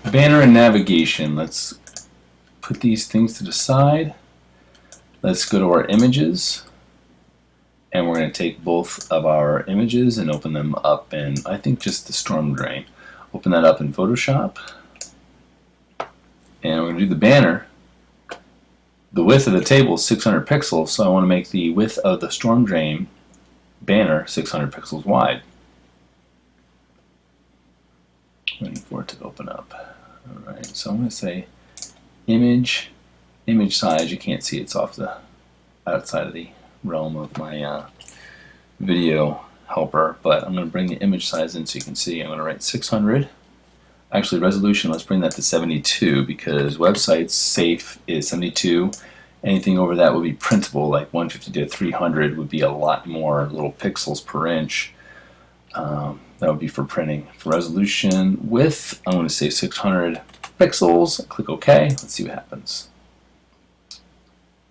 Banner and navigation. Let's put these things to the side. Let's go to our images, and we're going to take both of our images and open them up in, I think, just the storm drain. Open that up in Photoshop, and we're going to do the banner. The width of the table is 600 pixels, so I want to make the width of the storm drain banner 600 pixels wide. Waiting for it to open up. Alright, so I'm going to say image size. You can't see it's off the outside of the realm of my video helper, but I'm going to bring the image size in so you can see. I'm going to write 600. Actually, resolution, let's bring that to 72 because websites safe is 72. Anything over that would be printable, like 150 to 300 would be a lot more little pixels per inch. That would be for printing. For resolution width, I'm going to say 600 pixels. Click OK. Let's see what happens.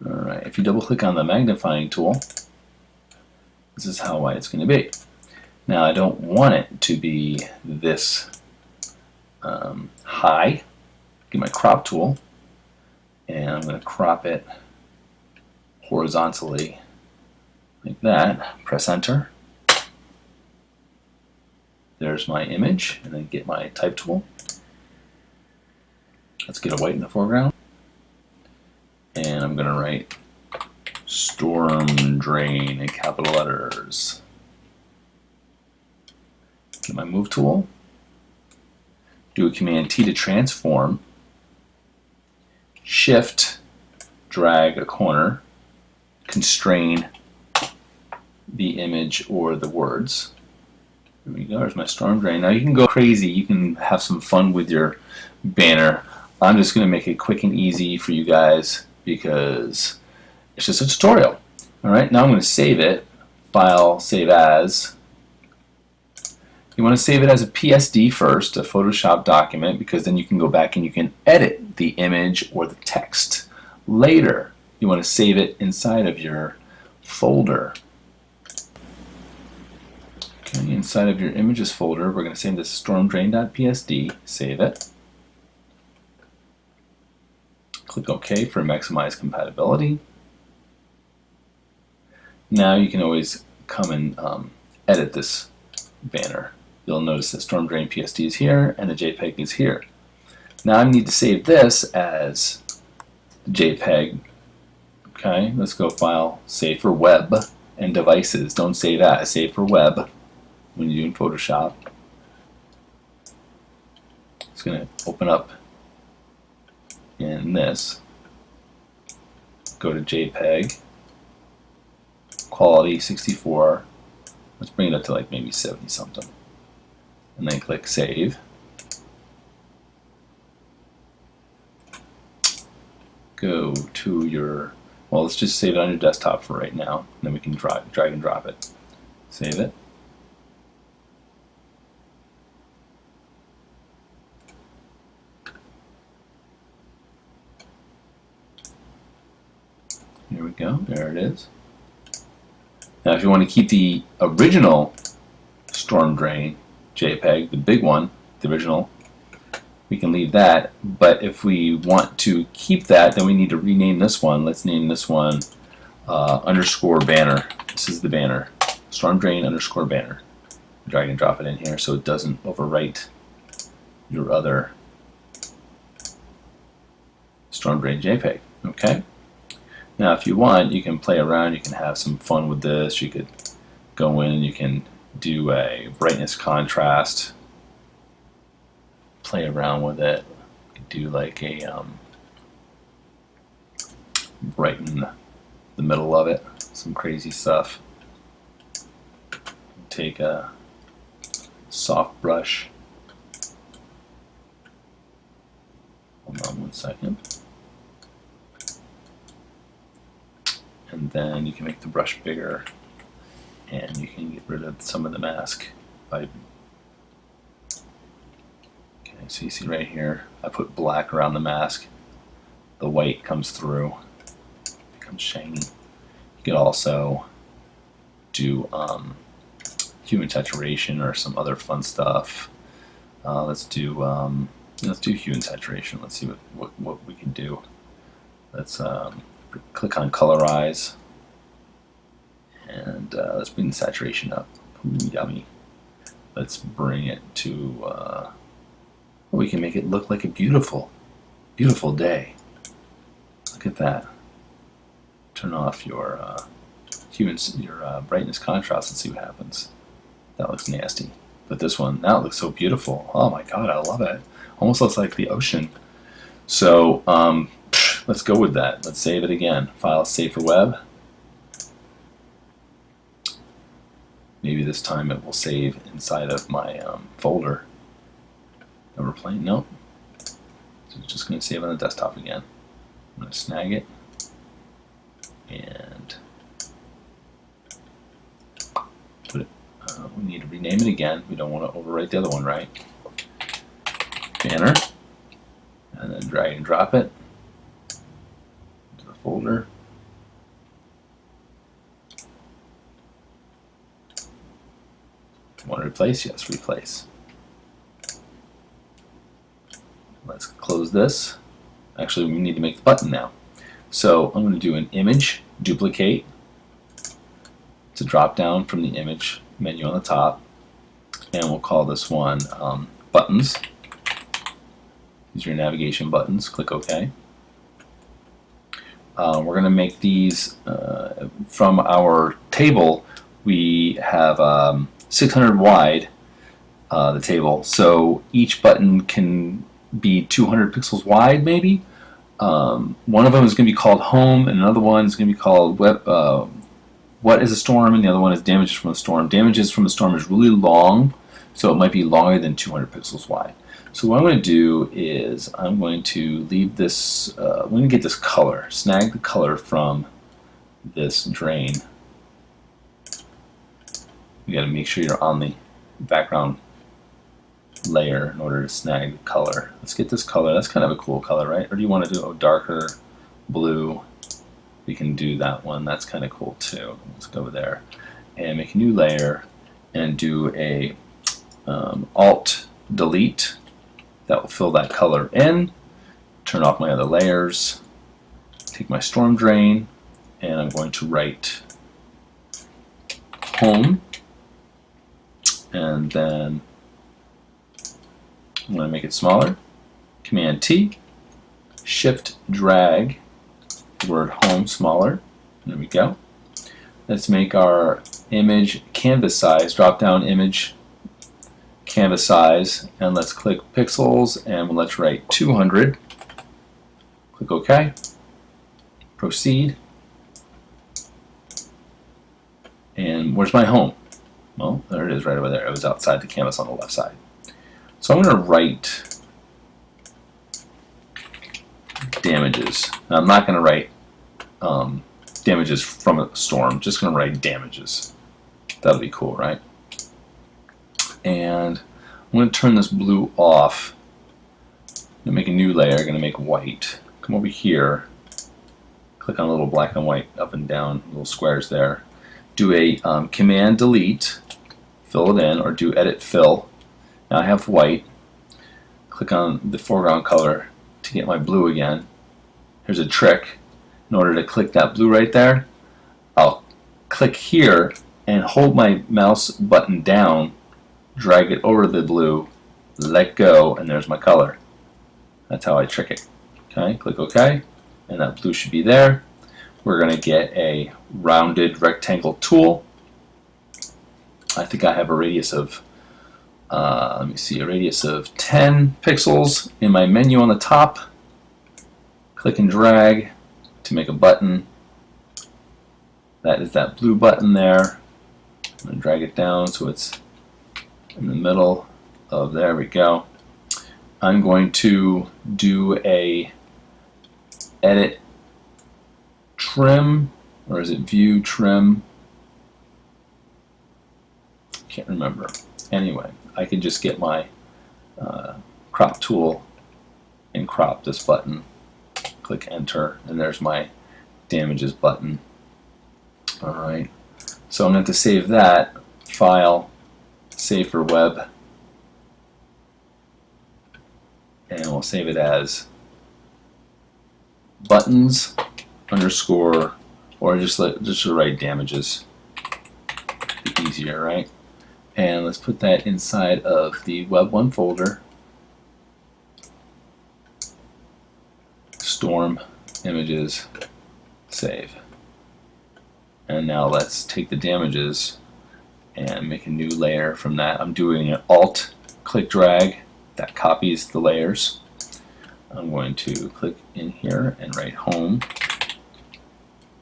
Alright, if you double click on the magnifying tool, this is how wide it's going to be. Now I don't want it to be this high. Get my crop tool, and I'm going to crop it horizontally like that. Press enter. There's my image, and then get my type tool. Let's get a white in the foreground. And I'm going to write storm drain in capital letters. Get my move tool. Do a Command T to transform. Shift, drag a corner. Constrain the image or the words. There we go, there's my storm drain. Now you can go crazy, you can have some fun with your banner. I'm just going to make it quick and easy for you guys because it's just a tutorial. Alright, now I'm going to save it. File, save as. You want to save it as a PSD first, a Photoshop document, because then you can go back and you can edit the image or the text. Later, you want to save it inside of your folder. Okay, inside of your images folder, we're going to save this stormdrain.psd, save it. Click OK for maximize compatibility. Now you can always come and edit this banner. You'll notice that stormdrain.psd is here and the JPEG is here. Now I need to save this as JPEG. Okay, let's go File, Save for Web and Devices. Don't save as, save for Web when you're doing Photoshop. It's going to open up in this. Go to JPEG, quality 64. Let's bring it up to like maybe 70 something. And then click Save. Go to your, well, let's just save it on your desktop for right now. Then we can drag and drop it. Save it. Here we go, there it is. Now if you want to keep the original storm drain JPEG, the big one, the original, we can leave that, but if we want to keep that, then we need to rename this one. Let's name this one underscore banner. This is the banner, storm drain underscore banner. Drag and drop it in here so it doesn't overwrite your other storm drain JPEG. Okay. Now if you want, you can play around, you can have some fun with this. You could go in and you can do a brightness contrast, play around with it. You could do like a brighten the middle of it, some crazy stuff. Take a soft brush. Hold on one second. And then you can make the brush bigger and you can get rid of some of the mask by, okay, so you see right here I put black around the mask, the white comes through, becomes shiny. You could also do human saturation or some other fun stuff. Let's do Let's do hue and saturation. Let's see what we can do. Let's click on colorize, and let's bring the saturation up. Ooh, yummy. Let's bring it to, we can make it look like a beautiful, beautiful day. Look at that. Turn off your hue and your brightness contrast and see what happens. That looks nasty. But this one, now it looks so beautiful. Oh my God, I love it. Almost looks like the ocean. So let's go with that. Let's save it again. File, save for web. Maybe this time it will save inside of my folder that we're playing. Nope. So it's just going to save on the desktop again. I'm going to snag it and put it. We need to rename it again. We don't want to overwrite the other one, right? Banner, and then drag and drop it into the folder. Want to replace? Yes, replace. Let's close this. Actually, we need to make the button now. So I'm going to do an image, duplicate. It's a drop down from the image menu on the top, and we'll call this one buttons. These are your navigation buttons. Click OK. We're going to make these from our table. We have 600 wide, the table, so each button can be 200 pixels wide, maybe. One of them is going to be called home, and another one is going to be called what is a storm, and the other one is damages from a storm. Damages from a storm is really long, so it might be longer than 200 pixels wide. So what I'm going to do is I'm going to leave this, I'm going to get this color, snag the color from this drain. You got to make sure you're on the background layer in order to snag the color. Let's get this color. That's kind of a cool color, right? Or do you want to do a darker blue? We can do that one. That's kind of cool too. Let's go there and make a new layer and do a Alt Delete. That will fill that color in. Turn off my other layers. Take my storm drain, and I'm going to write home. And then I'm going to make it smaller. Command T, Shift drag the word home smaller. There we go. Let's make our image canvas size, drop down image canvas size, and let's click pixels and let's write 200. Click OK. Proceed. And where's my home? Well, there it is right over there. It was outside the canvas on the left side. So I'm going to write damages. Now, I'm not going to write damages from a storm. I'm just going to write damages. That'll be cool, right? And I'm going to turn this blue off. I'm going to make a new layer. I'm going to make white. Come over here. Click on a little black and white up and down, little squares there. Do a Command Delete, fill it in, or do Edit Fill. Now I have white. Click on the foreground color to get my blue again. Here's a trick. In order to click that blue right there, I'll click here and hold my mouse button down, drag it over the blue, let go, and there's my color. That's how I trick it. Okay, click OK, and that blue should be there. We're going to get a rounded rectangle tool. I think I have a radius of, let me see, a radius of 10 pixels in my menu on the top. Click and drag to make a button. That is that blue button there. I'm going to drag it down so it's in the middle of, there we go. I'm going to do a edit trim, or is it view trim? Can't remember. Anyway, I can just get my crop tool and crop this button. Click enter, and there's my damages button. Alright, so I'm going to save that. File, save for web, we'll save it as buttons underscore, or just write damages. Be easier, right? And let's put that inside of the Web1 folder. Storm images, save. And now let's take the damages and make a new layer from that. I'm doing an Alt click drag that copies the layers. I'm going to click in here and write home,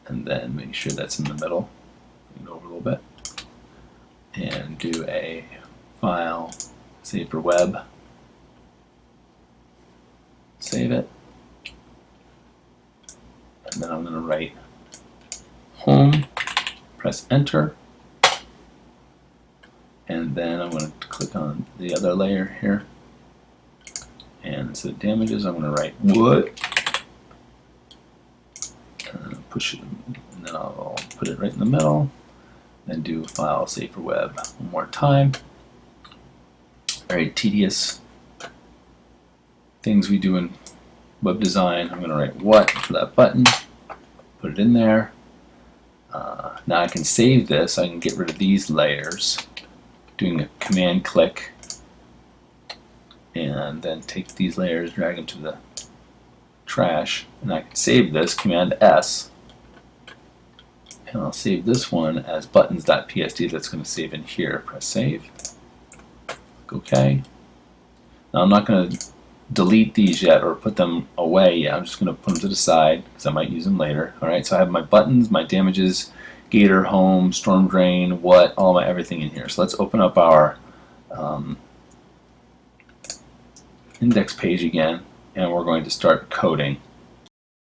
and then make sure that's in the middle. Move it over a little bit, and do a file, save for web, save it, and then I'm going to write home, press enter, and then I'm going to click on the other layer here, and instead of damages I'm going to write wood, and push it, and then I'll put it right in the middle, then do file, save for web one more time. Very tedious things we do in web design. I'm going to write what for that button, put it in there. Now I can save this. I can get rid of these layers doing a command click, and then take these layers, drag them to the trash, and I can save this, command S, and I'll save this one as buttons.psd. That's going to save in here. Press save. OK. Now I'm not going to delete these yet or put them away yet. I'm just going to put them to the side because I might use them later. Alright, so I have my buttons, my damages, Gator, home, storm drain, what, all my everything in here. So let's open up our index page again, and we're going to start coding.